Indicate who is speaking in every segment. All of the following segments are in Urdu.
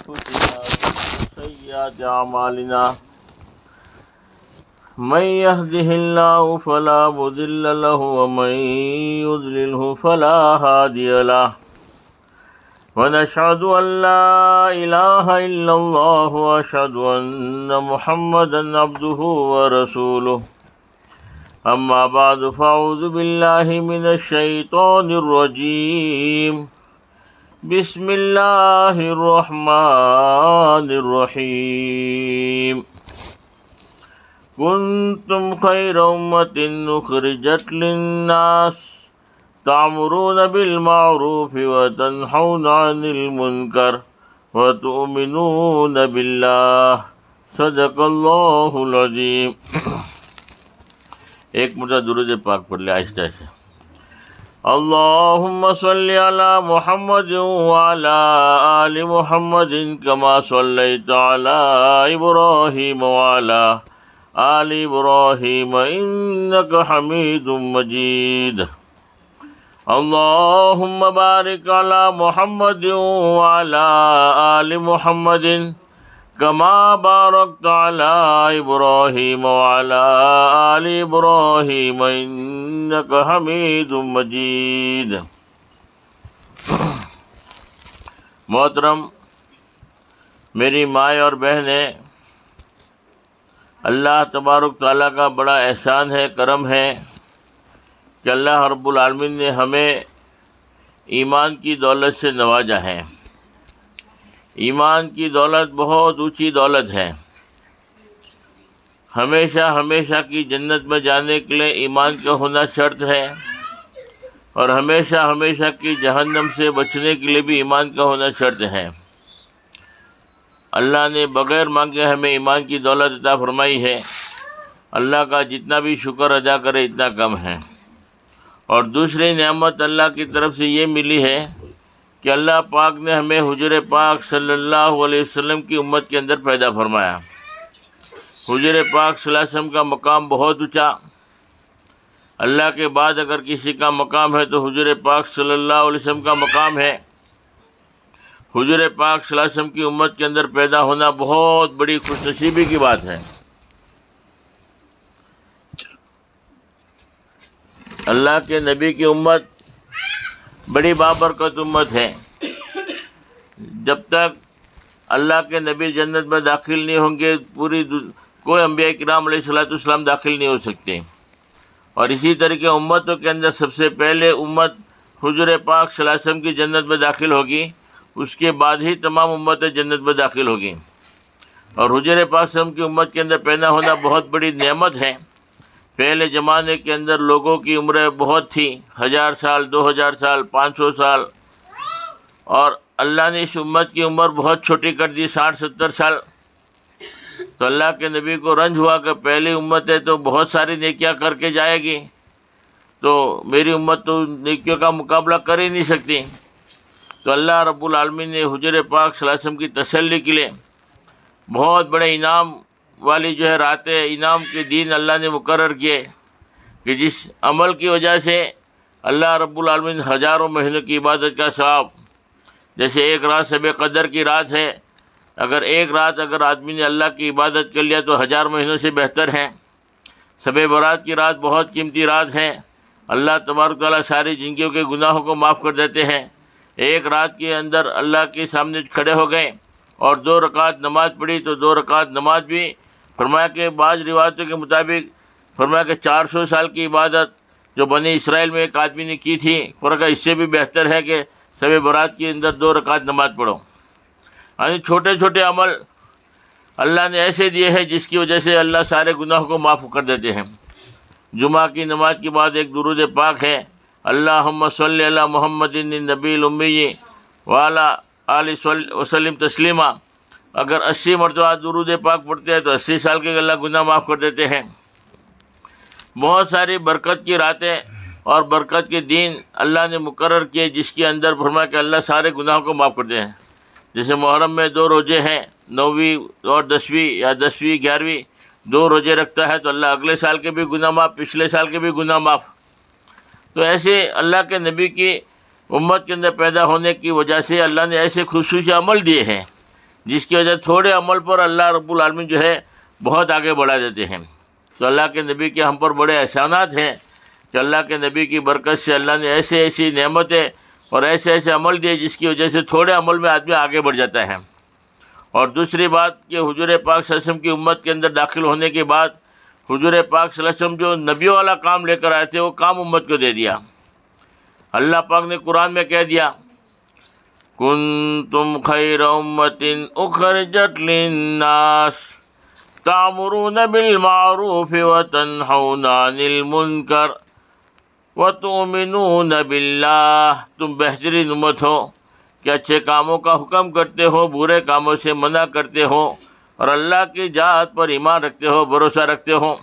Speaker 1: أنفسنا ومن سيئات أعمالنا من يهده الله فلا مضل له ومن يضلله فلا هادي له ونشهد أن لا إله إلا الله وأشهد أن محمدا عبده ورسوله أما بعد فأعوذ بالله من الشيطان الرجيم بسم الله الرحمن الرحيم كنتم خير أمة أخرجت للناس تأمرون بالمعروف وتنهون عن المنكر وتؤمنون بالله صدق اللہ العظیم۔ ایک مرتبہ درود پاک پڑھ لے آہستہ آہستہ۔ اللہم صلی علی محمد وعلی آل محمد کما صلیت علی ابراہیم وعلی آل ابراہیم انک حمید مجید۔ اللہم بارک علی محمد وعلی آل محمد کما بارکت علی ابراہیم وعلی آل ابراہیم انک حمید مجید۔ محترم میری مائیں اور بہنیں، اللہ تبارک تعالیٰ کا بڑا احسان ہے، کرم ہے کہ اللہ رب العالمین نے ہمیں ایمان کی دولت سے نوازا ہے۔ ایمان کی دولت بہت اونچی دولت ہے۔ ہمیشہ کی جنت میں جانے کے لیے ایمان کا ہونا شرط ہے، اور ہمیشہ کی جہنم سے بچنے کے لیے بھی ایمان کا ہونا شرط ہے۔ اللہ نے بغیر مانگے ہمیں ایمان کی دولت عطا فرمائی ہے۔ اللہ کا جتنا بھی شکر ادا کرے اتنا کم ہے۔ اور دوسری نعمت اللہ کی طرف سے یہ ملی ہے کہ اللہ پاک نے ہمیں حضور پاک صلی اللہ علیہ وسلم کی امت کے اندر پیدا فرمایا۔ حضور پاک صلی اللہ علیہ وسلم کا مقام بہت اونچا۔ اللہ کے بعد اگر کسی کا مقام ہے تو حضور پاک صلی اللہ علیہ وسلم کا مقام ہے۔ حضور پاک صلی اللہ علیہ وسلم کی امت کے اندر پیدا ہونا بہت بڑی خوش نصیبی کی بات ہے۔ اللہ کے نبی کی امت بڑی بابرکت امت ہے۔ جب تک اللہ کے نبی جنت میں داخل نہیں ہوں گے کوئی انبیاء کرام علیہ السلام داخل نہیں ہو سکتے۔ اور اسی طریقے امتوں کے اندر سب سے پہلے امت حضور پاک صلی اللہ علیہ وسلم کی جنت میں داخل ہوگی، اس کے بعد ہی تمام امتیں جنت میں داخل ہوگی۔ اور حضور پاک صلی اللہ علیہ وسلم کی امت کے اندر پیدا ہونا بہت بڑی نعمت ہے۔ پہلے زمانے کے اندر لوگوں کی عمریں بہت تھی، 1000 سال، 2000 سال، 500 سال، اور اللہ نے اس امت کی عمر بہت چھوٹی کر دی، 60-70 سال۔ تو اللہ کے نبی کو رنج ہوا کہ پہلی امت ہے تو بہت ساری نیکیاں کر کے جائے گی، تو میری امت تو نیکیوں کا مقابلہ کر ہی نہیں سکتی۔ تو اللہ رب العالمین نے حضور پاک صلی اللہ علیہ وسلم کی تسلی کے لیے بہت بڑے انعام والی راتیں، انعام کے دن اللہ نے مقرر کیے کہ جس عمل کی وجہ سے اللہ رب العالمین ہزاروں مہینوں کی عبادت کا ثواب، جیسے ایک رات شب قدر کی رات ہے، اگر ایک رات اگر آدمی نے اللہ کی عبادت کر لیا تو 1000 مہینوں سے بہتر ہے۔ شب برات کی رات بہت قیمتی رات ہے، اللہ تبارک تعالیٰ ساری زندگیوں کے گناہوں کو معاف کر دیتے ہیں۔ ایک رات کے اندر اللہ کے سامنے کھڑے ہو گئے اور 2 رکعت نماز پڑھی تو 2 رکعت نماز بھی فرمایا کہ بعض روایتوں کے مطابق فرمایا کہ 400 سال کی عبادت جو بنی اسرائیل میں ایک آدمی نے کی تھی، فرمایا اس سے بھی بہتر ہے کہ شب برات کے اندر 2 رکعت نماز پڑھو۔ یعنی چھوٹے چھوٹے عمل اللہ نے ایسے دیے ہیں جس کی وجہ سے اللہ سارے گناہوں کو معاف کر دیتے ہیں۔ جمعہ کی نماز کے بعد ایک درود پاک ہے، اللہم صلی علی محمد النبی الامی وعلی آلہ وسلم تسلیما۔ اگر 80 مرتبہ درود پاک پڑھتے ہیں تو 80 سال کے اللہ گناہ معاف کر دیتے ہیں۔ بہت ساری برکت کی راتیں اور برکت کے دن اللہ نے مقرر کیے جس کے اندر فرمایا کہ اللہ سارے گناہوں کو معاف کرتے ہیں۔ جیسے محرم میں 2 روزے ہیں، 9ویں اور 10ویں یا 10ویں 11ویں 2 روزے رکھتا ہے تو اللہ اگلے سال کے بھی گناہ معاف، پچھلے سال کے بھی گناہ معاف۔ تو ایسے اللہ کے نبی کی امت کے اندر پیدا ہونے کی وجہ سے اللہ نے ایسے خصوصی عمل دیے ہیں جس کی وجہ تھوڑے عمل پر اللہ رب العالمین جو ہے بہت آگے بڑھا دیتے ہیں۔ تو اللہ کے نبی کے ہم پر بڑے احسانات ہیں کہ اللہ کے نبی کی برکت سے اللہ نے ایسے ایسی نعمتیں اور ایسے ایسے عمل دیے جس کی وجہ سے تھوڑے عمل میں آدمی آگے بڑھ جاتا ہے۔ اور دوسری بات کہ حضور پاک صلی اللہ علیہ وسلم کی امت کے اندر داخل ہونے کے بعد حضور پاک صلی اللہ علیہ وسلم جو نبیوں والا کام لے کر آئے تھے وہ کام امت کو دے دیا۔ اللہ پاک نے قرآن میں کہہ دیا کنتم خیر امت اخرجت للناس تأمرون بالمعروف وتنہون عن المنکر وتؤمنون باللہ، تم بہترین امت ہو کہ اچھے کاموں کا حکم کرتے ہو، برے کاموں سے منع کرتے ہو، اور اللہ کی ذات پر ایمان رکھتے ہو، بھروسہ رکھتے ہو۔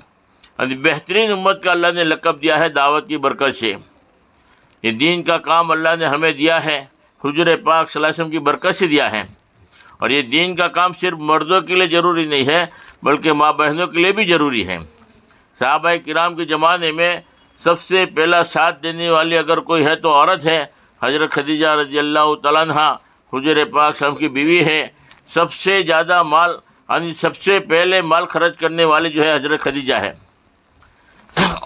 Speaker 1: بہترین امت کا اللہ نے لقب دیا ہے دعوت کی برکت سے۔ یہ دین کا کام اللہ نے ہمیں دیا ہے، حضور پاک صلی اللہ علیہ وسلم کی برکت سے دیا ہے۔ اور یہ دین کا کام صرف مردوں کے لیے ضروری نہیں ہے بلکہ ماں بہنوں کے لیے بھی ضروری ہے۔ صحابہ کرام کے زمانے میں سب سے پہلا ساتھ دینے والی اگر کوئی ہے تو عورت ہے، حضرت خدیجہ رضی اللہ تعالیٰ عنہ حضور پاک صلی اللہ علیہ وسلم کی بیوی ہے۔ سب سے زیادہ مال یعنی سب سے پہلے مال خرچ کرنے والی جو ہے حضرت خدیجہ ہے۔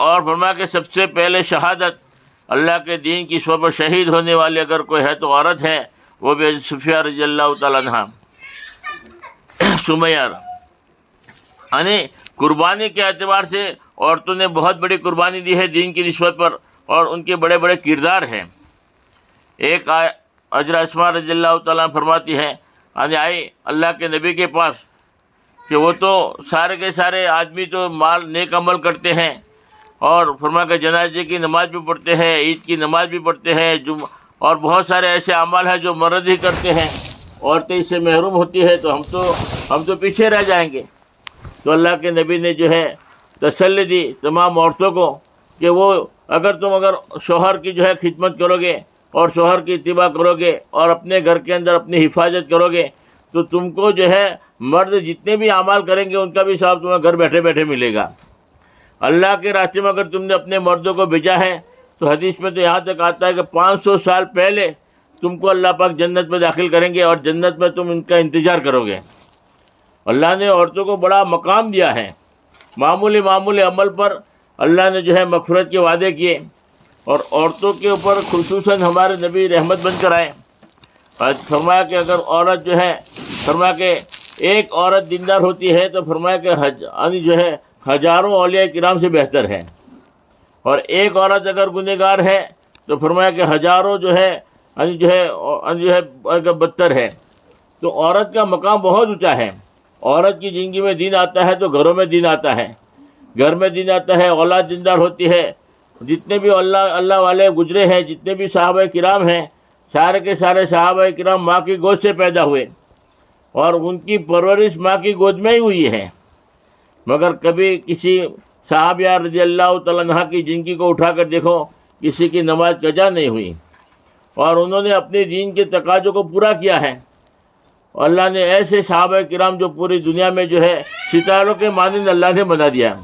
Speaker 1: اور فرمایا کہ سب سے پہلے شہادت اللہ کے دین کی شعبہ شہید ہونے والی اگر کوئی ہے تو عورت ہے، وہ بھی حضرت صفیہ رضی اللہ تعالیٰ عنہ۔ سمیہ یعنی قربانی کے اعتبار سے عورتوں نے بہت بڑی قربانی دی ہے دین کی نسبت پر، اور ان کے بڑے بڑے کردار ہیں۔ ایک حضرت اسماء رضی اللہ تعالیٰ فرماتی ہے یعنی آئی اللہ کے نبی کے پاس کہ وہ تو سارے کے سارے آدمی تو مال نیک عمل کرتے ہیں، اور فرمایا کہ جنازے کی نماز بھی پڑھتے ہیں، عید کی نماز بھی پڑھتے ہیں، اور بہت سارے ایسے اعمال ہیں جو مرد ہی کرتے ہیں، عورتیں اس سے محروم ہوتی ہے تو ہم تو پیچھے رہ جائیں گے۔ تو اللہ کے نبی نے جو ہے تسلی دی تمام عورتوں کو کہ وہ اگر شوہر کی جو ہے خدمت کرو گے اور شوہر کی اتباع کرو گے اور اپنے گھر کے اندر اپنی حفاظت کرو گے تو تم کو جو ہے مرد جتنے بھی اعمال کریں گے ان کا بھی ثواب تمہیں گھر بیٹھے بیٹھے ملے گا۔ اللہ کے راستے میں اگر تم نے اپنے مردوں کو بھیجا ہے تو حدیث میں تو یہاں تک آتا ہے کہ 500 سال پہلے تم کو اللہ پاک جنت میں داخل کریں گے اور جنت میں تم ان کا انتظار کرو گے۔ اللہ نے عورتوں کو بڑا مقام دیا ہے۔ معمولی عمل پر اللہ نے جو ہے مغفرت کے وعدے کیے، اور عورتوں کے اوپر خصوصاً ہمارے نبی رحمت بن کر آئے۔ فرمایا کہ اگر عورت جو ہے فرمایا کہ ایک عورت دیندار ہوتی ہے تو فرمایا کہ جو ہے ہزاروں اولیاء کرام سے بہتر ہے، اور ایک عورت اگر گنہگار ہے تو فرمایا کہ ہزاروں جو ہے بدتر ہے۔ تو عورت کا مقام بہت اونچا ہے۔ عورت کی زندگی میں دین آتا ہے تو گھروں میں دین آتا ہے، گھر میں دین آتا ہے، اولاد دیندار ہوتی ہے۔ جتنے بھی اللہ والے گزرے ہیں، جتنے بھی صحابہ کرام ہیں، سارے کے سارے صحابہ کرام ماں کی گود سے پیدا ہوئے، اور ان کی پرورش ماں کی گود میں ہی ہوئی ہے۔ مگر کبھی کسی صحابیہ رضی اللہ تعالیٰ عنہ کی زندگی کو اٹھا کر دیکھو، کسی کی نماز قضا نہیں ہوئی، اور انہوں نے اپنے دین کے تقاضوں کو پورا کیا ہے۔ اور اللہ نے ایسے صحابہ کرام جو پوری دنیا میں جو ہے ستاروں کے مانند اللہ نے بنا دیا۔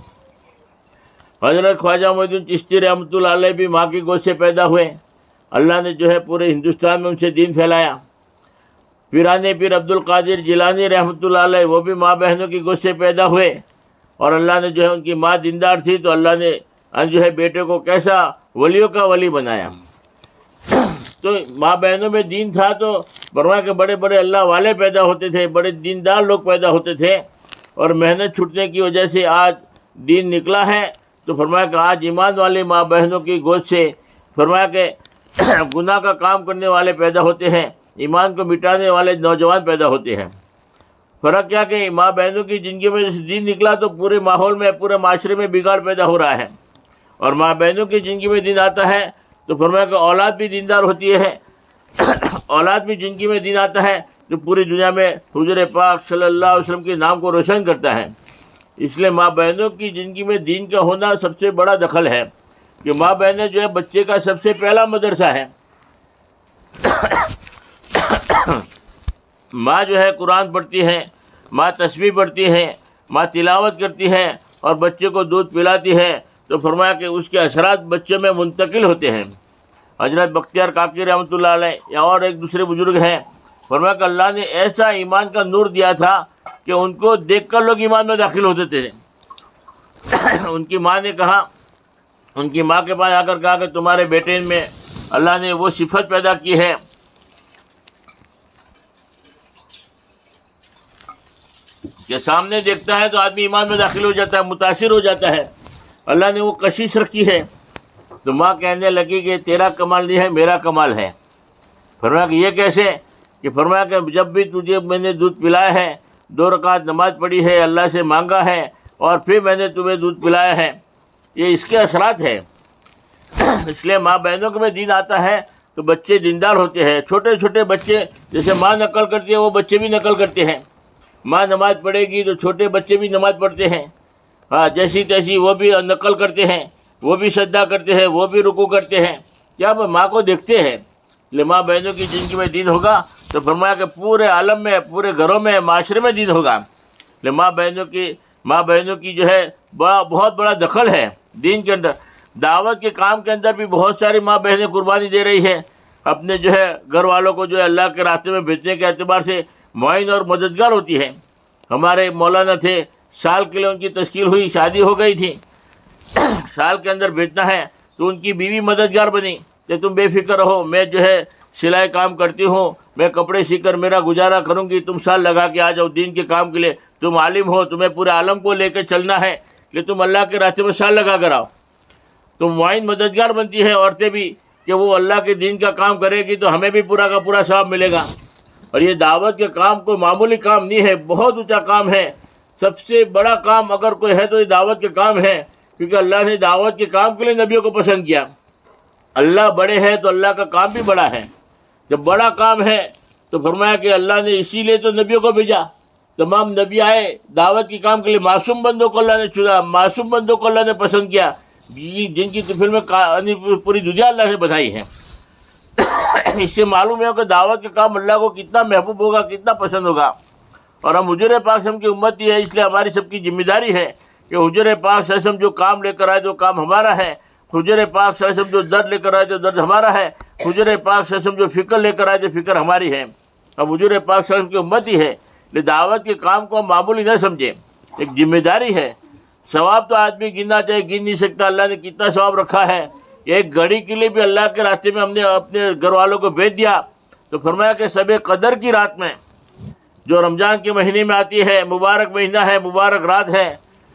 Speaker 1: حضرت خواجہ معین الدین چشتی رحمۃ اللہ علیہ بھی ماں کی گود سے پیدا ہوئے، اللہ نے جو ہے پورے ہندوستان میں ان سے دین پھیلایا۔ پیران پیر عبد القادر جیلانی رحمۃ اللہ علیہ وہ بھی ماں بہنوں کی گود سے پیدا ہوئے، اور اللہ نے جو ہے ان کی ماں دیندار تھی تو اللہ نے جو ہے بیٹے کو کیسا ولیوں کا ولی بنایا۔ تو ماں بہنوں میں دین تھا تو فرمایا کہ بڑے بڑے اللہ والے پیدا ہوتے تھے، بڑے دیندار لوگ پیدا ہوتے تھے، اور محنت چھوٹنے کی وجہ سے آج دین نکلا ہے۔ تو فرمایا کہ آج ایمان والی ماں بہنوں کی گود سے فرمایا کہ گناہ کا کام کرنے والے پیدا ہوتے ہیں، ایمان کو مٹانے والے نوجوان پیدا ہوتے ہیں۔ فرق کیا کہ ماں بہنوں کی زندگی میں جیسے دین نکلا تو پورے ماحول میں پورے معاشرے میں بگاڑ پیدا ہو رہا ہے، اور ماں بہنوں کی زندگی میں دین آتا ہے تو فرمایا کہ اولاد بھی دیندار ہوتی ہے، اولاد بھی زندگی میں دین آتا ہے تو پوری دنیا میں حضور پاک صلی اللہ علیہ وسلم کے نام کو روشن کرتا ہے۔ اس لیے ماں بہنوں کی زندگی میں دین کا ہونا سب سے بڑا دخل ہے کہ ماں بہنیں جو ہے بچے کا سب سے پہلا مدرسہ ہے۔ ماں جو ہے قرآن پڑھتی ہے، ماں تسبیح پڑھتی ہے، ماں تلاوت کرتی ہے اور بچے کو دودھ پلاتی ہے تو فرمایا کہ اس کے اثرات بچوں میں منتقل ہوتے ہیں۔ حضرت بختیار کاکی رحمۃ اللہ علیہ یا اور ایک دوسرے بزرگ ہیں فرمایا کہ اللہ نے ایسا ایمان کا نور دیا تھا کہ ان کو دیکھ کر لوگ ایمان میں داخل ہوتے تھے. ان کی ماں نے کہا، ان کی ماں کے پاس آ کر کہا کہ تمہارے بیٹے میں اللہ نے وہ صفت پیدا کی ہے کہ سامنے دیکھتا ہے تو آدمی ایمان میں داخل ہو جاتا ہے، متاثر ہو جاتا ہے. اللہ نے وہ کشش رکھی ہے. تو ماں کہنے لگی کہ تیرا کمال نہیں ہے، میرا کمال ہے. فرمایا کہ یہ کیسے؟ کہ فرمایا کہ جب بھی تجھے میں نے دودھ پلایا ہے، 2 رکعت نماز پڑھی ہے، اللہ سے مانگا ہے، اور پھر میں نے تمہیں دودھ پلایا ہے. یہ اس کے اثرات ہیں. اس لیے ماں بہنوں کے میں دین آتا ہے تو بچے دیندار ہوتے ہیں. چھوٹے چھوٹے بچے جیسے ماں نقل کرتی ہے وہ بچے بھی نقل کرتے ہیں. ماں نماز پڑھے گی تو چھوٹے بچے بھی نماز پڑھتے ہیں. ہاں، جیسی تیسی وہ بھی نقل کرتے ہیں، وہ بھی سجدہ کرتے ہیں، وہ بھی رکوع کرتے ہیں. کیا وہ ماں کو دیکھتے ہیں؟ لے ماں بہنوں کی زندگی میں دین ہوگا تو فرمایا کہ پورے عالم میں، پورے گھروں میں، معاشرے میں دین ہوگا. لے ماں بہنوں کی جو ہے بہت بڑا دخل ہے دین کے اندر. دعوت کے کام کے اندر بھی بہت ساری ماں بہنیں قربانی دے رہی ہے. اپنے جو ہے گھر والوں کو جو ہے اللہ کے راستے میں بھیجنے کے اعتبار سے معین اور مددگار ہوتی ہے. ہمارے مولانا تھے، سال کے لیے ان کی تشکیل ہوئی، شادی ہو گئی تھی، سال کے اندر بھیجنا ہے تو ان کی بیوی مددگار بنی کہ تم بے فکر رہو، میں جو ہے سلائی کام کرتی ہوں، میں کپڑے سی کر میرا گزارا کروں گی، تم سال لگا کے آ جاؤ دین کے کام کے لیے. تم عالم ہو، تمہیں پورے عالم کو لے کے چلنا ہے کہ تم اللہ کے راستے میں سال لگا کر آؤ. تو معین مددگار بنتی ہے عورتیں بھی کہ وہ اللہ کے دین کا کام کرے گی تو ہمیں بھی پورا کا پورا ثواب ملے گا. اور یہ دعوت کے کام کوئی معمولی کام نہیں ہے، بہت اونچا کام ہے. سب سے بڑا کام اگر کوئی ہے تو یہ دعوت کے کام ہے، کیونکہ اللہ نے دعوت کے کام کے لیے نبیوں کو پسند کیا. اللہ بڑے ہے تو اللہ کا کام بھی بڑا ہے. جب بڑا کام ہے تو فرمایا کہ اللہ نے اسی لیے تو نبیوں کو بھیجا. تمام نبی آئے دعوت کے کام کے لیے، معصوم بندوں کو اللہ نے چنا، معصوم بندوں کو اللہ نے پسند کیا، جن کی طفل میں پوری دنیا اللہ نے بنائی ہے. اس سے معلوم ہے کہ دعوت کا کام اللہ کو کتنا محبوب ہوگا، کتنا پسند ہوگا. اور ہم حضور پاک صلی اللہ علیہ وسلم کی امتی ہے، اس لیے ہماری سب کی ذمہ داری ہے کہ حضور پاک صلی اللہ علیہ وسلم جو کام لے کر آئے تو کام ہمارا ہے، حضور پاک صلی اللہ علیہ وسلم جو درد لے کر آئے تو درد ہمارا ہے، حضور پاک صلی اللہ علیہ وسلم جو فکر لے کر آئے تو فکر ہماری ہے. ہم حضور پاک صلی اللہ علیہ وسلم کی امتی ہے، لیکن دعوت کے کام کو ہم معمولی نہ سمجھیں، ایک ذمہ داری ہے. ثواب تو آدمی گننا چاہے، گن نہیں سکتا اللہ نے کتنا ثواب رکھا ہے. ایک گھڑی کے لیے بھی اللہ کے راستے میں ہم نے اپنے گھر والوں کو بھیج دیا تو فرمایا کہ شب قدر کی رات میں جو رمضان کے مہینے میں آتی ہے، مبارک مہینہ ہے، مبارک رات ہے،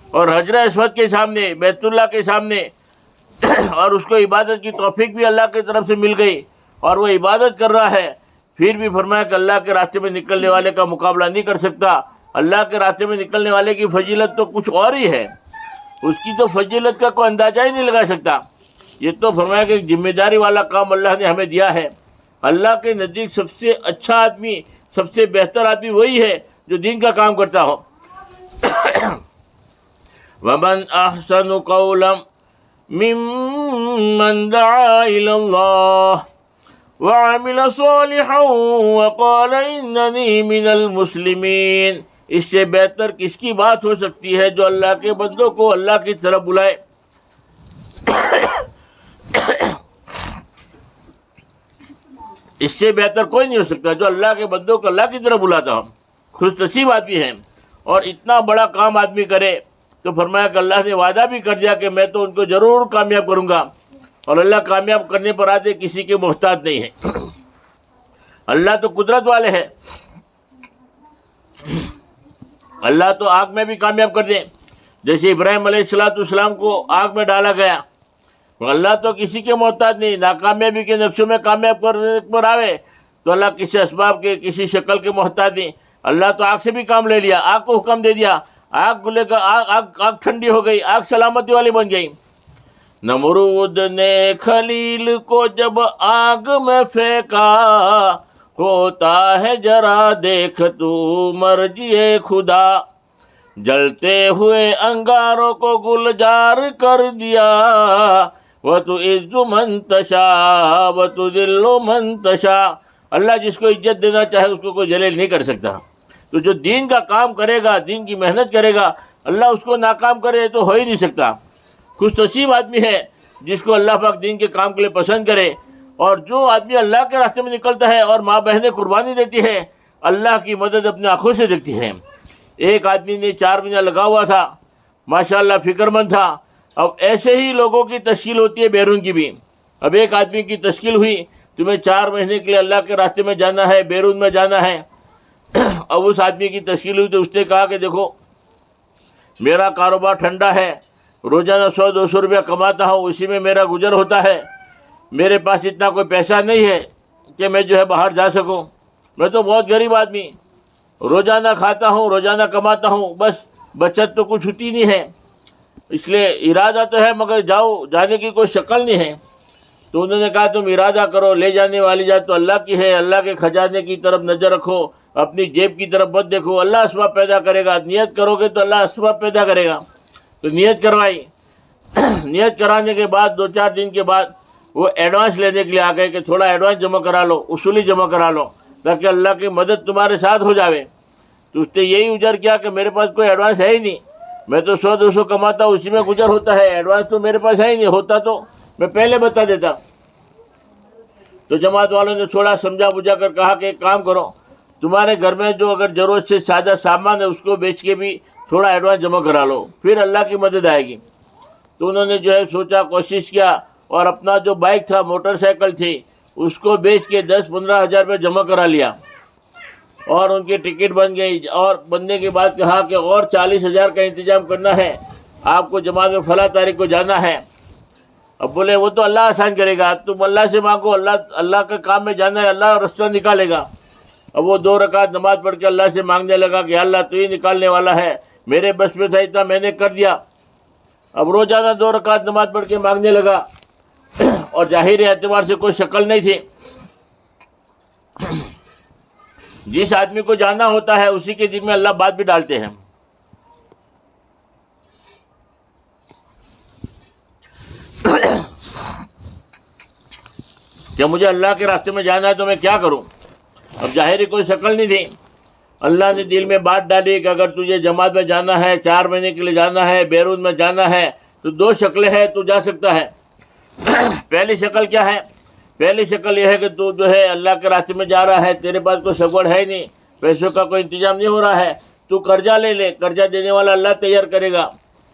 Speaker 1: اور حجر اسود کے سامنے، بیت اللہ کے سامنے، اور اس کو عبادت کی توفیق بھی اللہ کی طرف سے مل گئی اور وہ عبادت کر رہا ہے، پھر بھی فرمایا کہ اللہ کے راستے میں نکلنے والے کا مقابلہ نہیں کر سکتا. اللہ کے راستے میں نکلنے والے کی فضیلت تو کچھ اور ہی ہے، اس کی تو فضیلت کا کوئی اندازہ ہی نہیں لگا سکتا. یہ تو فرمایا کہ ایک ذمہ داری والا کام اللہ نے ہمیں دیا ہے. اللہ کے نزدیک سب سے اچھا آدمی، سب سے بہتر آدمی وہی ہے جو دین کا کام کرتا ہو. وَمَنْ أَحْسَنُ قَوْلًا مِّمَّنْ دَعَا إِلَى اللَّهِ وَعَمِلَ صَالِحًا وَقَالَ إِنَّنِي مِنَ الْمُسْلِمِينَ. اس سے بہتر کس کی بات ہو سکتی ہے جو اللہ کے بندوں کو اللہ کی طرف بلائے. اس سے بہتر کوئی نہیں ہو سکتا جو اللہ کے بندوں کو اللہ کی طرف بلاتا ہو. خوش نصیب آدمی ہے. اور اتنا بڑا کام آدمی کرے تو فرمایا کہ اللہ نے وعدہ بھی کر دیا کہ میں تو ان کو ضرور کامیاب کروں گا. اور اللہ کامیاب کرنے پر آتے کسی کے محتاج نہیں ہے. اللہ تو قدرت والے ہیں، اللہ تو آگ میں بھی کامیاب کر دیں. جیسے ابراہیم علیہ السلام کو آگ میں ڈالا گیا، اللہ تو کسی کے محتاج نہیں. ناکامیابی کے نقشوں میں کامیاب کرنے پر آوے تو اللہ کسی اسباب کے، کسی شکل کے محتاج نہیں. اللہ تو آگ سے بھی کام لے لیا، آگ کو حکم دے دیا، آگ کو لے کر آگ ٹھنڈی ہو گئی، آگ سلامتی والی بن گئی. نمرود نے خلیل کو جب آگ میں پھینکا، ہوتا ہے ذرا دیکھ تو مرجئے خدا. جلتے ہوئے انگاروں کو گلزار کر دیا، وَتُعِزُّ مَن تَشَاءُ وَتُذِلُّ مَن تَشَاءُ. اللہ جس کو عزت دینا چاہے اس کو کوئی ذلیل نہیں کر سکتا. تو جو دین کا کام کرے گا، دین کی محنت کرے گا، اللہ اس کو ناکام کرے تو ہو ہی نہیں سکتا. خوش نصیب آدمی ہے جس کو اللہ پاک دین کے کام کے لیے پسند کرے اور جو آدمی اللہ کے راستے میں نکلتا ہے اور ماں بہنیں قربانی دیتی ہے، اللہ کی مدد اپنے آنکھوں سے دیکھتی ہے۔ ایک آدمی نے 4 مہینہ لگا ہوا تھا، ماشاءاللہ فکر مند تھا۔ اب ایسے ہی لوگوں کی تشکیل ہوتی ہے بیرون کی بھی۔ اب ایک آدمی کی تشکیل ہوئی، تمہیں 4 مہینے کے لیے اللہ کے راستے میں جانا ہے، بیرون میں جانا ہے۔ اب اس آدمی کی تشکیل ہوئی تو اس نے کہا کہ دیکھو میرا کاروبار ٹھنڈا ہے، روزانہ 100-200 روپیہ کماتا ہوں، اسی میں میرا گزر ہوتا ہے، میرے پاس اتنا کوئی پیسہ نہیں ہے کہ میں جو ہے باہر جا سکوں، میں تو بہت غریب آدمی، روزانہ کھاتا ہوں، روزانہ کماتا ہوں، بس بچت تو کچھ ہوتی نہیں ہے، اس لیے ارادہ تو ہے مگر جانے کی کوئی شکل نہیں ہے۔ تو انہوں نے کہا تم ارادہ کرو، لے جانے والی ذات تو اللہ کی ہے، اللہ کے خزانے کی طرف نظر رکھو، اپنی جیب کی طرف مت دیکھو، اللہ اسباب پیدا کرے گا، نیت کرو گے تو اللہ اسباب پیدا کرے گا۔ تو نیت کروائی۔ نیت کرانے کے بعد 2-4 دن کے بعد وہ ایڈوانس لینے کے لیے آ گئے کہ تھوڑا ایڈوانس جمع کرا لو، اصولی جمع کرا لو تاکہ اللہ کی مدد تمہارے ساتھ ہو جاوے۔ تو اس نے یہی اجر کیا کہ میرے پاس کوئی ایڈوانس ہے ہی نہیں، میں تو 100-200 کماتا ہوں، اسی میں گزر ہوتا ہے، ایڈوانس تو میرے پاس ہے ہی نہیں، ہوتا تو میں پہلے بتا دیتا۔ تو جماعت والوں نے تھوڑا سمجھا بجھا کر کہا کہ ایک کام کرو، تمہارے گھر میں جو اگر ضرورت سے زیادہ سامان ہے اس کو بیچ کے بھی تھوڑا ایڈوانس جمع کرا لو، پھر اللہ کی مدد آئے گی۔ تو انہوں نے جو ہے سوچا، کوشش کیا، اور اپنا جو بائک تھا، موٹر سائیکل تھی، اس کو بیچ کے 10-15 ہزار روپے جمع کرا لیا، اور ان کی ٹکٹ بن گئی۔ اور بننے کے بعد کہا کہ اور 40,000 کا انتظام کرنا ہے، آپ کو جماعت میں فلاں تاریخ کو جانا ہے۔ اب بولے وہ تو اللہ آسان کرے گا، تم اللہ سے مانگو، اللہ کے کام میں جانا ہے، اللہ رستہ نکالے گا۔ اب وہ 2 رکعت نماز پڑھ کے اللہ سے مانگنے لگا کہ اللہ تو ہی نکالنے والا ہے، میرے بس میں تھا اتنا میں نے کر دیا۔ اب روزانہ 2 رکعت نماز پڑھ کے مانگنے لگا، اور ظاہری اعتبار سے کوئی شکل نہیں تھی۔ جس آدمی کو جانا ہوتا ہے اسی کے دل میں اللہ بات بھی ڈالتے ہیں۔ کہ مجھے اللہ کے راستے میں جانا ہے تو میں کیا کروں؟ اب ظاہری کوئی شکل نہیں تھی، اللہ نے دل میں بات ڈالی کہ اگر تجھے جماعت میں جانا ہے، 4 مہینے کے لیے جانا ہے، بیرون میں جانا ہے، تو 2 شکلیں ہیں، تو جا سکتا ہے۔ پہلی شکل کیا ہے؟ پہلی شکل یہ ہے کہ تو جو ہے اللہ کے راستے میں جا رہا ہے، تیرے پاس کوئی سگوڑ ہے ہی نہیں، پیسوں کا کوئی انتظام نہیں ہو رہا ہے، تو قرضہ لے لے، قرضہ دینے والا اللہ تیار کرے گا،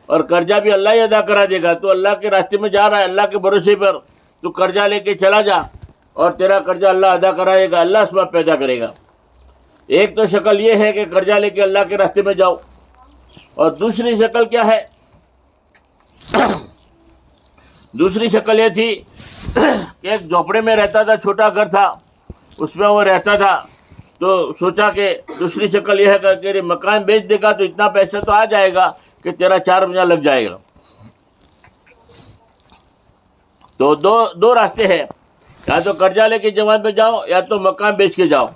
Speaker 1: اور قرضہ بھی اللہ ہی ادا کرا دے گا۔ تو اللہ کے راستے میں جا رہا ہے، اللہ کے بھروسے پر، تو قرضہ لے کے چلا جا، اور تیرا قرضہ اللہ ادا کرائے گا، اللہ اسباب پیدا کرے گا۔ ایک تو شکل یہ ہے کہ قرضہ لے کے اللہ کے راستے میں جاؤ، اور دوسری شکل کیا ہے؟ دوسری شکل یہ تھی کہ ایک جھوپڑے میں رہتا تھا، چھوٹا گھر تھا، اس میں وہ رہتا تھا، تو سوچا کہ دوسری شکل یہ ہے کہ تیرے مکان بیچ دے گا تو اتنا پیسہ تو آ جائے گا کہ تیرا 4 مہینہ لگ جائے گا۔ تو دو راستے ہیں، یا تو قرضہ لے کے جماعت میں جاؤ، یا تو مکان بیچ کے جاؤ۔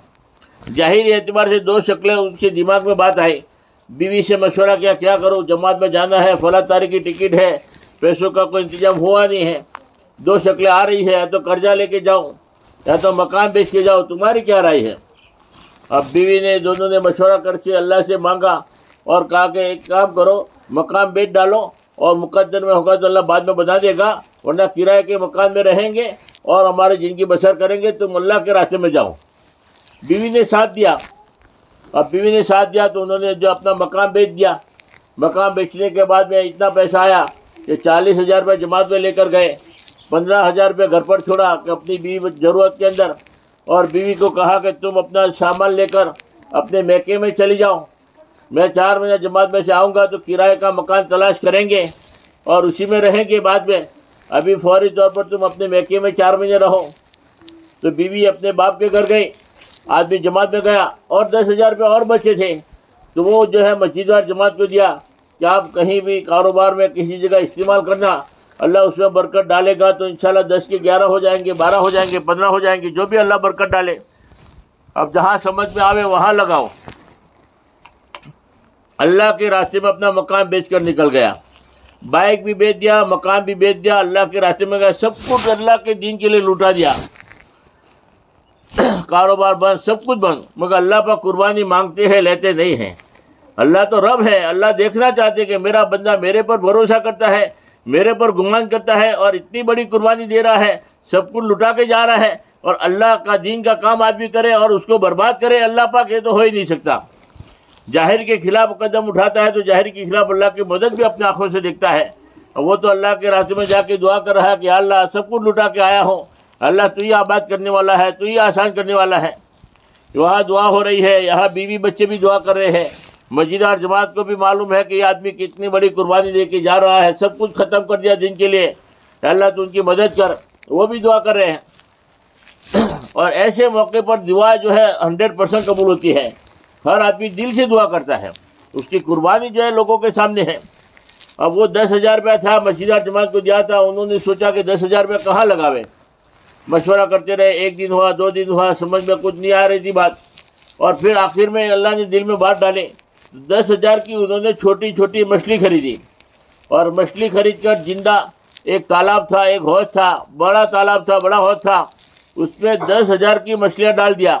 Speaker 1: ظاہری اعتبار سے 2 شکلیں ان کے دماغ میں بات آئی۔ بیوی سے مشورہ کیا، کیا کرو، جماعت میں جانا ہے، فلاں تاریخ کی ٹکٹ ہے، پیسوں کا کوئی انتظام ہوا نہیں ہے، 2 شکلیں آ رہی ہے، یا تو قرضہ لے کے جاؤ یا تو مکان بیچ کے جاؤ، تمہاری کیا رائے ہے؟ اب بیوی نے، دونوں نے مشورہ کر کے اللہ سے مانگا اور کہا کہ ایک کام کرو، مکان بیچ ڈالو، اور مقدر میں ہوگا تو اللہ بعد میں بتا دے گا، ورنہ کرائے کے مکان میں رہیں گے اور ہمارے زندگی بسر کریں گے، تم اللہ کے راستے میں جاؤ۔ بیوی نے ساتھ دیا۔ اب بیوی نے ساتھ دیا تو انہوں نے جو اپنا مکان بیچ دیا۔ مکان بیچنے کے بعد میں اتنا پیسہ آیا کہ 40,000 روپے جماعت میں لے کر گئے، 15,000 روپے گھر پر چھوڑا کہ اپنی بیوی ضرورت کے اندر، اور بیوی کو کہا کہ تم اپنا سامان لے کر اپنے میکے میں چلی جاؤ، میں 4 مہینے جماعت میں سے آؤں گا تو کرائے کا مکان تلاش کریں گے اور اسی میں رہیں گے بعد میں، ابھی فوری طور پر تم اپنے میکے میں 4 مہینے رہو۔ تو بیوی اپنے باپ کے گھر گئی، آدمی جماعت میں گیا، اور 10,000 روپے اور بچے تھے، تو وہ جو ہے مسجد وار جماعت کو دیا کہ آپ کہیں بھی کاروبار میں کسی جگہ استعمال کرنا، اللہ اس میں برکت ڈالے گا، تو انشاءاللہ 10 کے 11 ہو جائیں گے، 12 ہو جائیں گے، 15 ہو جائیں گے، جو بھی اللہ برکت ڈالے۔ اب جہاں سمجھ میں آوے وہاں لگاؤ۔ اللہ کے راستے میں اپنا مکان بیچ کر نکل گیا، بائک بھی بیچ دیا، مکان بھی بیچ دیا، اللہ کے راستے میں گیا، سب کچھ اللہ کے دین کے لیے لوٹا دیا، کاروبار بند، سب کچھ بند، مگر اللہ پر قربانی مانگتے ہیں، لیتے نہیں ہیں۔ اللہ تو رب ہے، اللہ دیکھنا چاہتے کہ میرا بندہ میرے پر بھروسہ کرتا ہے، میرے پر گمان کرتا ہے، اور اتنی بڑی قربانی دے رہا ہے، سب کچھ لٹا کے جا رہا ہے، اور اللہ کا دین کا کام آدمی کرے اور اس کو برباد کرے، اللہ پاک یہ تو ہو ہی نہیں سکتا۔ ظاہر کے خلاف قدم اٹھاتا ہے تو ظاہر کے خلاف اللہ کی مدد بھی اپنے آنکھوں سے دیکھتا ہے۔ وہ تو اللہ کے راستے میں جا کے دعا کر رہا ہے کہ اللہ سب کچھ لٹا کے آیا ہوں، اللہ تو ہی آباد کرنے والا ہے، تو ہی آسان کرنے والا ہے۔ وہاں دعا ہو رہی ہے، یہاں بیوی بچے بھی دعا کر رہے ہیں، مسجد اور جماعت کو بھی معلوم ہے کہ یہ آدمی کتنی بڑی قربانی دے کے جا رہا ہے، سب کچھ ختم کر دیا دین کے لیے، اللہ تو ان کی مدد کر، وہ بھی دعا کر رہے ہیں۔ اور ایسے موقع پر دعا جو ہے 100% قبول ہوتی ہے، ہر آدمی دل سے دعا کرتا ہے، اس کی قربانی جو ہے لوگوں کے سامنے ہے۔ اب وہ 10,000 روپیہ تھا، مسجد اور جماعت کو دیا تھا، انہوں نے سوچا کہ 10,000 روپیہ کہاں لگاوے، مشورہ کرتے رہے، 1 دن ہوا 2 دن ہوا، سمجھ میں کچھ نہیں آ رہی تھی بات، اور پھر آخر میں اللہ نے دل میں بات ڈالے، 10,000 کی انہوں نے چھوٹی چھوٹی مچھلی خریدی، اور مچھلی خرید کر زندہ ایک تالاب تھا، ایک حوض تھا، بڑا تالاب تھا، بڑا حوض تھا، اس میں 10,000 کی مچھلیاں ڈال دیا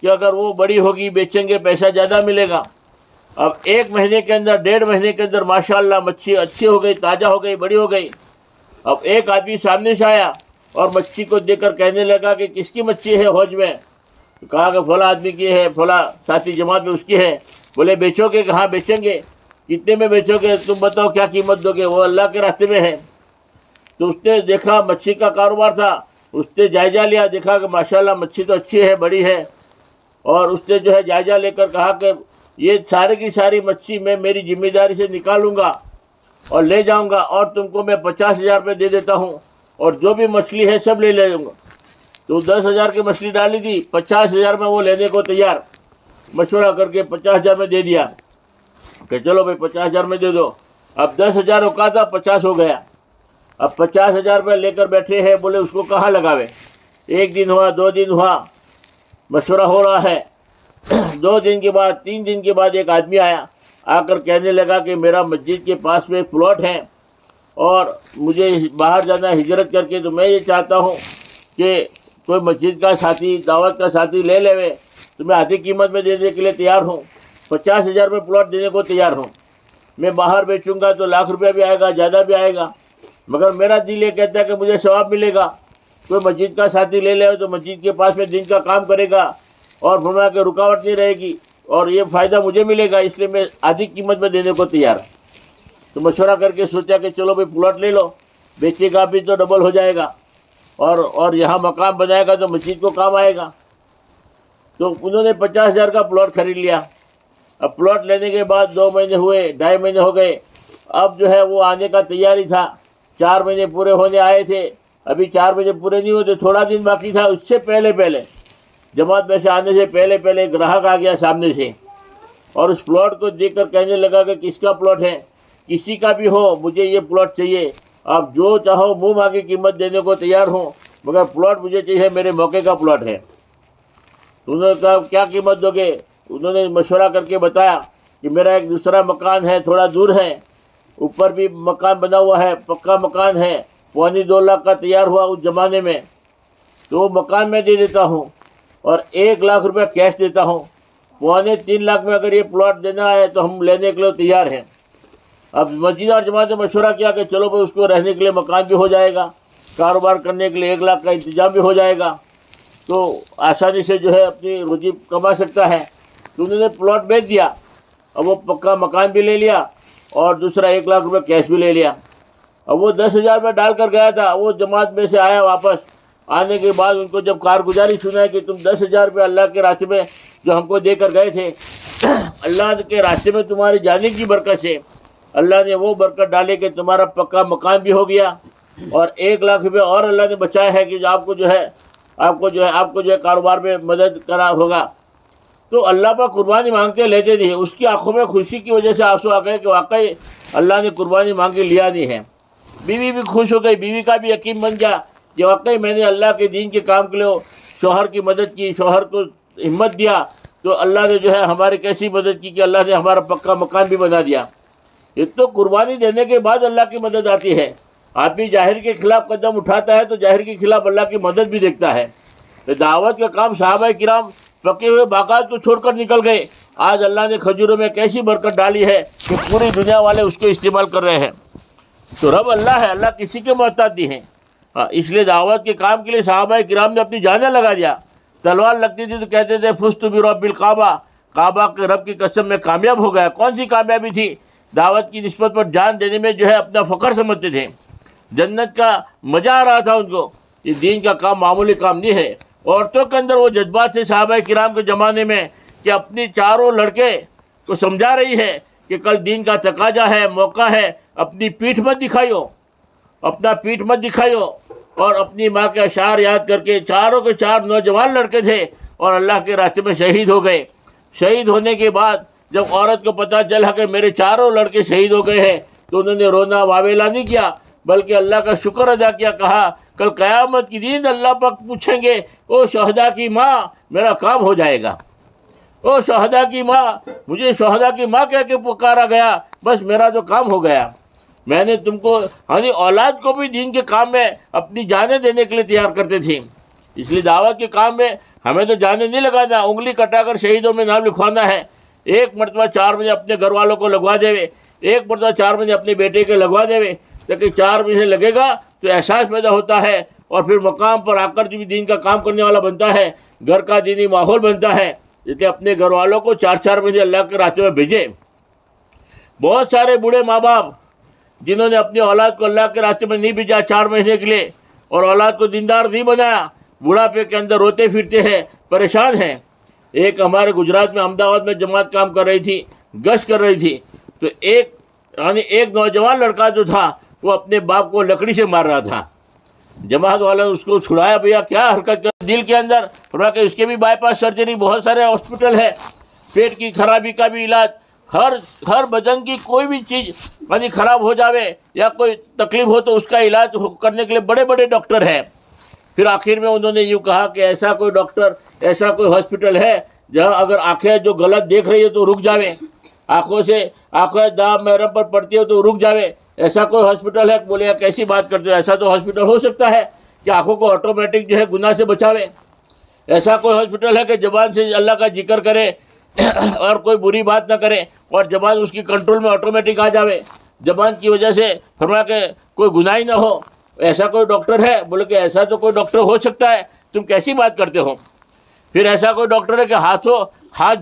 Speaker 1: کہ اگر وہ بڑی ہوگی بیچیں گے پیسہ زیادہ ملے گا۔ اب 1 مہینے کے اندر 1.5 مہینے کے اندر ماشاءاللہ مچھلی اچھی ہو گئی، تازہ ہو گئی، بڑی ہو گئی۔ اب ایک آدمی سامنے سے آیا اور مچھلی کو دیکھ کر کہنے لگا کہ کس کی مچھلی ہے حوض میں؟ کہا کہ فلاں آدمی کی ہے، فلاں ساتھی جماعت میں اس کی ہے۔ بولے بیچو گے؟ کہاں بیچیں گے، کتنے میں بیچو گے، تم بتاؤ کیا قیمت دو گے، وہ اللہ کے راستے میں ہے۔ تو اس نے دیکھا مچھلی کا کاروبار تھا، اس نے جائزہ لیا، دیکھا کہ ماشاءاللہ مچھلی تو اچھی ہے، بڑی ہے، اور اس نے جو ہے جائزہ لے کر کہا کہ یہ سارے کی ساری مچھلی میں میری ذمہ داری سے نکالوں گا اور لے جاؤں گا، اور تم کو میں 50,000 روپے دے دیتا ہوں، اور جو بھی مچھلی ہے سب لے لوں گا۔ تو 10,000 کی مچھلی ڈالی تھی، 50,000 میں وہ لینے کو تیار، مشورہ کر کے 50,000 میں دے دیا کہ چلو بھائی 50,000 میں دے دو۔ اب 10,000 رکا تھا، 50 ہو گیا۔ اب 50,000 روپے لے کر بیٹھے ہیں، بولے اس کو کہاں لگاوے، 1 دن ہوا 2 دن ہوا، مشورہ ہو رہا ہے۔ 2 دن کے بعد 3 دن کے بعد ایک آدمی آیا، آ کر کہنے لگا کہ میرا مسجد کے پاس میں ایک پلاٹ ہے اور مجھے باہر جانا ہے ہجرت کر کے، تو میں یہ چاہتا ہوں کہ کوئی مسجد کا ساتھی، دعوت کا ساتھی لے لے، تو میں آدھی قیمت میں دینے کے لیے تیار ہوں، 50,000 میں پلاٹ دینے کو تیار ہوں۔ میں باہر بیچوں گا تو لاکھ روپیہ بھی آئے گا، زیادہ بھی آئے گا، مگر میرا دل یہ کہتا ہے کہ مجھے ثواب ملے گا۔ کوئی مسجد کا ساتھی لے لے تو مسجد کے پاس میں دین کا کام کرے گا اور فرمایا کہ رکاوٹ نہیں رہے گی، اور یہ فائدہ مجھے ملے گا، اس لیے میں آدھی قیمت میں دینے کو تیار۔ تو مشورہ کر کے سوچا کہ چلو بھائی پلاٹ لے لو، بیچے گا بھی تو ڈبل ہو جائے گا، اور یہاں مقام بنائے گا تو مسجد کو کام آئے گا۔ تو انہوں نے 50,000 کا پلاٹ خرید لیا۔ اب پلاٹ لینے کے بعد 2 مہینے ہوئے، 2.5 مہینے ہو گئے، اب جو ہے وہ آنے کا تیاری تھا، 4 مہینے پورے ہونے آئے تھے، ابھی 4 مہینے پورے نہیں ہوتے، تھوڑا دن باقی تھا۔ اس سے پہلے جماعت میں سے آنے سے پہلے گراہک آ گیا سامنے سے، اور اس پلاٹ کو دیکھ کر کہنے لگا کہ کس کا پلاٹ ہے، کسی کا بھی ہو مجھے یہ پلاٹ چاہیے، آپ جو چاہو منہ مانگی قیمت دینے کو تیار ہوں، مگر پلاٹ مجھے چاہیے، میرے موقع کا پلاٹ ہے۔ تو انہوں نے کہا کیا قیمت دو گے؟ انہوں نے مشورہ کر کے بتایا کہ میرا ایک دوسرا مکان ہے، تھوڑا دور ہے، اوپر بھی مکان بنا ہوا ہے، پکا مکان ہے، 2.25 لاکھ کا تیار ہوا اس زمانے میں، تو وہ مکان میں دے دیتا ہوں اور 1 لاکھ روپے کیش دیتا ہوں، 3.25 لاکھ میں اگر یہ پلاٹ دینا ہے تو ہم لینے کے لیے تیار ہیں۔ اب مسجد اور جماعت نے مشورہ کیا کہ چلو بھائی اس کو رہنے کے لیے مکان بھی ہو جائے گا، کاروبار کرنے کے لیے 1 لاکھ کا انتظام بھی ہو جائے گا، تو آسانی سے جو ہے اپنی روزی کما سکتا ہے۔ تو انہوں نے پلاٹ بیچ دیا، اب وہ پکا مکان بھی لے لیا اور دوسرا 1 لاکھ روپے کیش بھی لے لیا۔ اب وہ 10,000 روپے ڈال کر گیا تھا، وہ جماعت میں سے آیا واپس، آنے کے بعد ان کو جب کارگزاری سنا کہ تم 10,000 روپے اللہ کے راستے میں جو ہم کو دے کر گئے تھے، اللہ کے راستے میں تمہاری جانے کی برکت سے اللہ نے وہ برکت ڈالے کہ تمہارا پکا مکان بھی ہو گیا، اور 1 لاکھ روپے اور اللہ نے بچایا ہے کہ آپ کو جو ہے کاروبار میں مدد کرا ہوگا۔ تو اللہ پر قربانی مانگتے لیتے نہیں، اس کی آنکھوں میں خوشی کی وجہ سے آنسو آ گئے کہ واقعی اللہ نے قربانی مانگی لیا نہیں ہے۔ بیوی بھی خوش ہو گئی، بیوی کا بھی یقین بن گیا کہ واقعی میں نے اللہ کے دین کے کام کے لیے شوہر کی مدد کی، شوہر کو ہمت دیا، تو اللہ نے جو ہے ہماری کیسی مدد کی کہ اللہ نے ہمارا پکا مکان بھی بنا دیا۔ یہ تو قربانی دینے کے بعد اللہ کی مدد آتی ہے۔ آدمی ظاہر کے خلاف قدم اٹھاتا ہے تو ظاہر کے خلاف اللہ کی مدد بھی دیکھتا ہے۔ تو دعوت کا کام صحابہ کرام پکے ہوئے باغات کو چھوڑ کر نکل گئے، آج اللہ نے کھجوروں میں کیسی برکت ڈالی ہے کہ پوری دنیا والے اس کو استعمال کر رہے ہیں۔ تو رب اللہ ہے، اللہ کسی کے محتاج نہیں ہے۔ اس لیے دعوت کے کام کے لیے صحابہ کرام نے اپنی جانیں لگا دیا. تلوار لگتی تھی تو کہتے تھے فزت برب الکعبہ، کعبہ کے رب کی قسم میں کامیاب ہو گیا. کون سی کامیابی تھی؟ دعوت کی نسبت پر جان دینے میں جو ہے اپنا فخر سمجھتے تھے. جنت کا مزہ آ رہا تھا ان کو. یہ دین کا کام معمولی کام نہیں ہے. عورتوں کے اندر وہ جذبات تھے صحابہ کرام کے زمانے میں کہ اپنی چاروں لڑکے کو سمجھا رہی ہے کہ کل دین کا تقاضا ہے، موقع ہے، اپنی پیٹھ مت دکھائیو، اپنا پیٹھ مت دکھائیو. اور اپنی ماں کے اشعار یاد کر کے چاروں کے چار نوجوان لڑکے تھے اور اللہ کے راستے میں شہید ہو گئے. شہید ہونے کے بعد جب عورت کو پتہ چلا کہ میرے چاروں لڑکے شہید ہو گئے ہیں تو انہوں نے رونا واویلا نہیں کیا، بلکہ اللہ کا شکر ادا کیا. کہا کل قیامت کی دن اللہ پاک پوچھیں گے او شہداء کی ماں میرا کام ہو جائے گا، او شہداء کی ماں مجھے شہداء کی ماں کہہ کے پکارا گیا، بس میرا تو کام ہو گیا. میں نے تم کو اولاد کو بھی دین کے کام میں اپنی جانیں دینے کے لیے تیار کرتے تھے. اس لیے دعوت کے کام میں ہمیں تو جانیں نہیں لگانا، انگلی کٹا کر شہیدوں میں نام لکھوانا ہے. ایک مرتبہ 4 مہینے اپنے گھر والوں کو لگوا دے، ایک مرتبہ 4 مہینے اپنے بیٹے کے لگوا دے، تاکہ 4 مہینے لگے گا تو احساس پیدا ہوتا ہے اور پھر مقام پر آ کر جو بھی دین کا کام کرنے والا بنتا ہے، گھر کا دینی ماحول بنتا ہے. اس لیے اپنے گھر والوں کو 4 مہینے اللہ کے راستے میں بھیجے. بہت سارے بوڑھے ماں باپ جنہوں نے اپنی اولاد کو اللہ کے راستے میں نہیں بھیجا 4 مہینے کے لیے اور اولاد کو دیندار نہیں بنایا، بڑھاپے کے اندر روتے پھرتے ہیں، پریشان ہیں. ایک ہمارے گجرات میں احمد آباد میں جماعت کام کر رہی تھی، گشت کر رہی تھی، تو ایک نوجوان لڑکا جو تھا وہ اپنے باپ کو لکڑی سے مار رہا تھا. جماعت والوں نے اس کو چھڑایا، بھیا کیا حرکت کر دل کے اندر، فرمایا کہ اس کے بھی بائی پاس سرجری، بہت سارے ہاسپٹل ہے، پیٹ کی خرابی کا بھی علاج، ہر بدن کی کوئی بھی چیز خراب ہو جاوے یا کوئی تکلیف ہو تو اس کا علاج کرنے کے لیے بڑے بڑے ڈاکٹر ہیں. پھر آخر میں انہوں نے یوں کہا کہ ایسا کوئی ڈاکٹر، ایسا کوئی ہاسپٹل ہے جہاں اگر آنکھیں جو غلط دیکھ رہی ہے تو رک جاوے، آنکھیں دام محرم پر پڑتی ہے تو رک جاوے، ایسا کوئی ہاسپٹل ہے؟ بولے کیسی بات کرتے ہو، ایسا تو ہاسپٹل ہو سکتا ہے کہ آنکھوں کو آٹومیٹک جو ہے گناہ سے بچاوے. ایسا کوئی ہاسپٹل ہے کہ زبان سے اللہ کا ذکر کرے اور کوئی بری بات نہ کرے اور زبان اس کی کنٹرول میں آٹومیٹک آ جاوے، زبان کی وجہ سے فرمایا کہ کوئی گناہ ہی نہ ہو؟ ایسا کوئی ڈاکٹر ہے؟ بولے کہ ایسا تو کوئی ڈاکٹر ہو سکتا ہے، تم کیسی بات کرتے ہو. پھر ایسا کوئی ڈاکٹر ہے کہ ہاتھ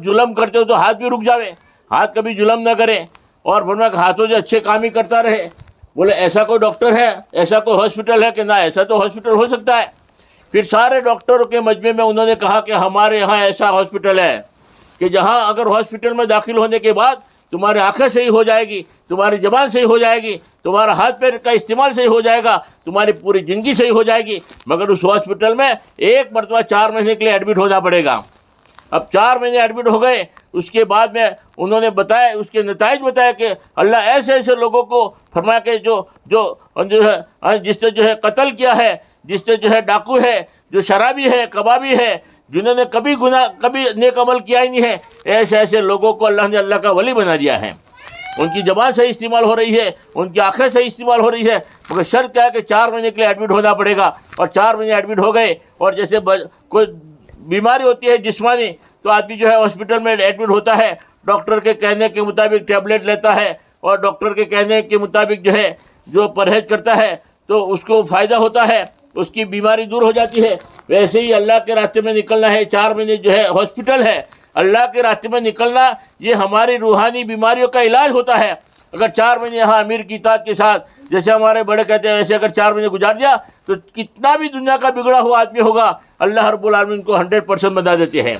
Speaker 1: ظلم کرتے ہو تو ہاتھ بھی رک جاوے، ہاتھ کبھی ظلم نہ کرے اور فرمایا کہ ہاتھوں سے اچھے کام ہی کرتا رہے. بولے ایسا کوئی ڈاکٹر ہے، ایسا کوئی ہاسپٹل ہے کہ نہ ایسا تو ہاسپٹل ہو سکتا ہے. پھر سارے ڈاکٹروں کے مجمع میں انہوں نے کہا کہ ہمارے یہاں ایسا ہاسپٹل ہے کہ جہاں اگر ہاسپٹل میں داخل ہونے کے بعد تمہاری آنکھیں صحیح ہو جائے گی، تمہاری زبان صحیح ہو جائے گی، تمہارا ہاتھ پیر کا استعمال صحیح ہو جائے گا، تمہاری پوری زندگی صحیح ہو جائے گی، مگر اس ہاسپٹل میں ایک مرتبہ 4 مہینے کے لیے ایڈمٹ ہونا پڑے گا. اب 4 مہینے ایڈمٹ ہو گئے، اس کے بعد میں انہوں نے بتایا، اس کے نتائج بتایا کہ اللہ ایسے ایسے لوگوں کو فرمایا کہ جو ہے جس نے جو ہے قتل کیا ہے، جس نے جو ہے ڈاکو ہے، جو شرابی ہے، کبابی ہے، جنہوں نے کبھی نیک عمل کیا ہی نہیں ہے، ایسے ایسے لوگوں کو اللہ نے اللہ کا ولی بنا دیا ہے. ان کی زبان صحیح استعمال ہو رہی ہے، ان کی آنکھیں صحیح استعمال ہو رہی ہے، مگر شرط کیا ہے کہ 4 مہینے کے لیے ایڈمٹ ہونا پڑے گا. اور 4 مہینے ایڈمٹ ہو گئے. اور جیسے کوئی بیماری ہوتی ہے جسمانی تو آدمی جو ہے ہاسپٹل میں ایڈمٹ ہوتا ہے، ڈاکٹر کے کہنے کے مطابق ٹیبلٹ لیتا ہے اور ڈاکٹر کے کہنے کے مطابق جو ہے جو پرہیز کرتا ہے تو اس کو فائدہ ہوتا ہے، اس کی بیماری دور ہو جاتی ہے. ویسے ہی اللہ کے راستے میں نکلنا ہے. 4 مہینے جو ہے ہاسپٹل ہے، اللہ کے راستے میں نکلنا یہ ہماری روحانی بیماریوں کا علاج ہوتا ہے. اگر 4 مہینے یہاں امیر کی اطاعت کے ساتھ، جیسے ہمارے بڑے کہتے ہیں، ایسے اگر 4 مہینے گزار دیا تو کتنا بھی دنیا کا بگڑا ہوا آدمی ہوگا اللہ رب العالمین کو 100% بنا دیتے ہیں.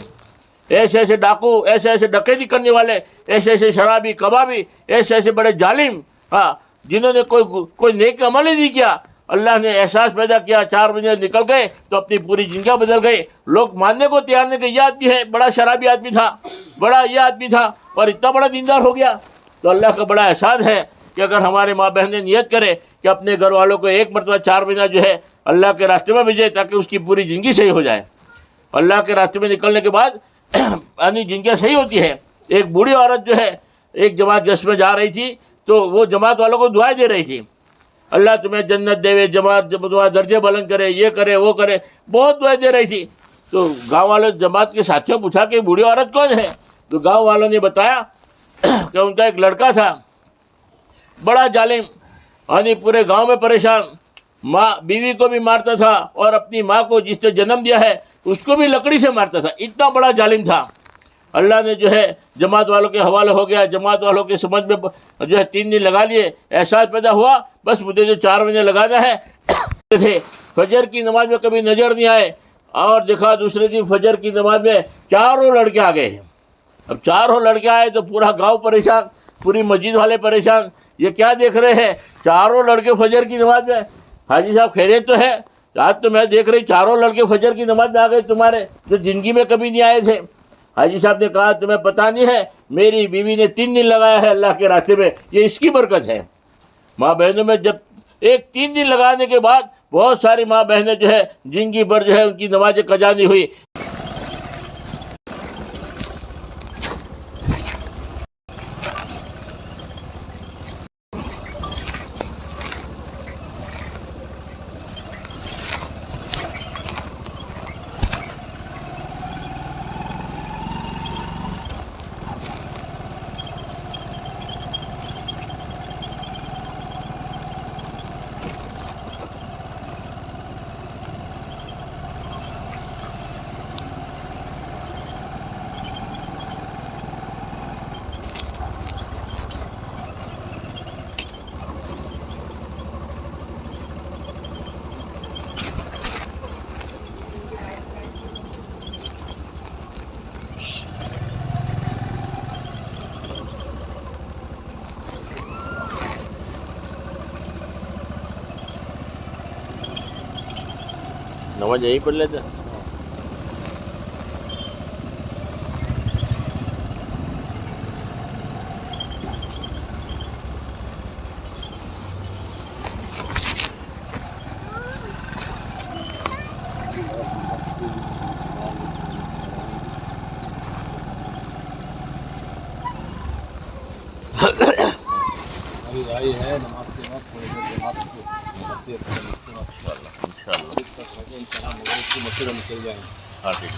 Speaker 1: ایسے ایسے ڈاکو، ایسے ایسے ڈکیتی کرنے والے، ایسے ایسے شرابی، کبابی، ایسے ایسے بڑے ظالم، جنہوں نے کوئی نیک عمل ہی نہیں کیا، اللہ نے احساس پیدا کیا، 4 مہینے نکل گئے تو اپنی پوری زندگیاں بدل گئی. لوگ ماننے کو تیار نہیں کہ یہ آدمی ہے، بڑا شرابی آدمی تھا، بڑا یہ آدمی تھا اور اتنا بڑا دیندار ہو گیا. تو اللہ کا بڑا احسان ہے کہ اگر ہمارے ماں بہنیں نیت کرے کہ اپنے گھر والوں کو ایک مرتبہ 4 مہینہ جو ہے اللہ کے راستے میں بھیجے تاکہ اس کی پوری زندگی صحیح ہو جائے. اللہ کے راستے میں نکلنے کے بعد یعنی زندگیاں صحیح ہوتی ہے. ایک بوڑھی عورت جو ہے ایک جماعت گشت میں جا رہی تھی تو وہ جماعت والوں کو دعائیں دے رہی تھی، اللہ تمہیں جنت دے، جماعت تمہارا درجے بلند کرے، یہ کرے وہ کرے، بہت دعائیں دے رہی تھی. تو گاؤں والوں جماعت کے ساتھیوں پوچھا کہ بوڑھی عورت کون ہے؟ تو گاؤں والوں نے بتایا کہ ان کا ایک لڑکا تھا، بڑا ظالم، یعنی پورے گاؤں میں پریشان، ماں بیوی کو بھی مارتا تھا اور اپنی ماں کو جس نے جنم دیا ہے اس کو بھی لکڑی سے مارتا تھا. اتنا بڑا ظالم تھا. اللہ نے جو ہے جماعت والوں کے حوالے ہو گیا. جماعت والوں کے سمجھ میں جو ہے 3 دن لگا لیے. احساس پیدا ہوا بس مجھے جو 4 مہینے لگانا ہے. فجر کی نماز میں کبھی نظر نہیں آئے اور دیکھا دوسرے دن فجر کی نماز میں 4 لڑکے آ گئے. اب 4 لڑکے آئے تو پورا گاؤں پریشان, پوری مسجد والے پریشان. یہ کیا دیکھ رہے ہیں 4 لڑکے فجر کی نماز میں؟ حاجی صاحب خیریت تو ہے؟ آج تو میں دیکھ رہی 4 لڑکے فجر کی نماز میں آ گئے تمہارے, جو زندگی میں کبھی نہیں آئے تھے. حاجی صاحب نے کہا تمہیں پتہ نہیں ہے میری بیوی نے 3 دن لگایا ہے اللہ کے راستے میں, یہ اس کی برکت ہے. ماں بہنوں میں جب 3 دن لگانے کے بعد بہت ساری ماں بہنیں جو ہے زندگی بھر جو ہے ان کی نمازیں قضا نہیں ہوئی. نماز یہی پڑھ لیتے.
Speaker 2: آئی ہے نماز کے بعد تھوڑی دیر جماعت کو
Speaker 1: انشاءاللہ
Speaker 2: مغرب کی مسجد میں نکل جائیں گے.
Speaker 1: ہاں ٹھیک ہے.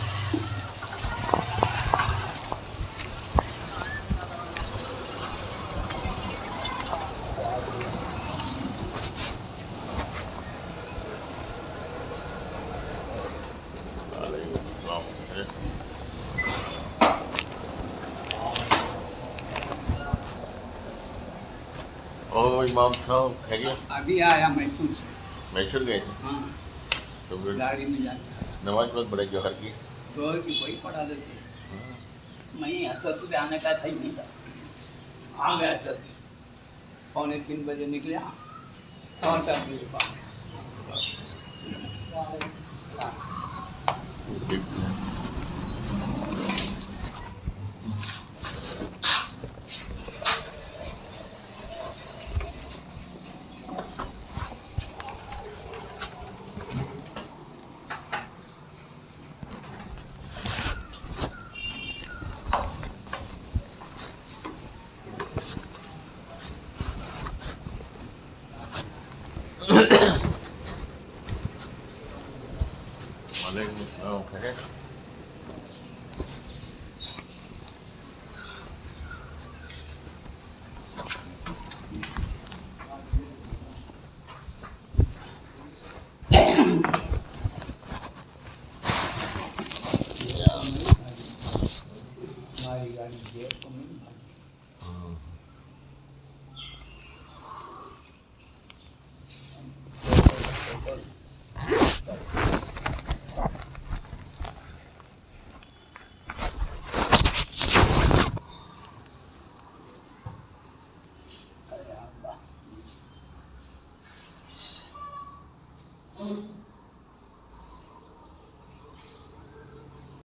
Speaker 1: اور امام صاحب خیریت؟
Speaker 3: ابھی آیا میسور سے.
Speaker 1: میسور گئے تھے؟
Speaker 3: ہاں
Speaker 1: تو پھر
Speaker 3: گاڑی میں جاتا.
Speaker 1: نماز بہت بڑے جوہر کی.
Speaker 3: دور کی کوئی پڑھا دیتے. میں اسد پہ آنے کا تھا ہی نہیں تھا. آ گیا تھا 2:45 بجے نکلے. 4 بجے بعد
Speaker 1: وعلیکم السلام خیریت؟
Speaker 3: ہماری گاڑی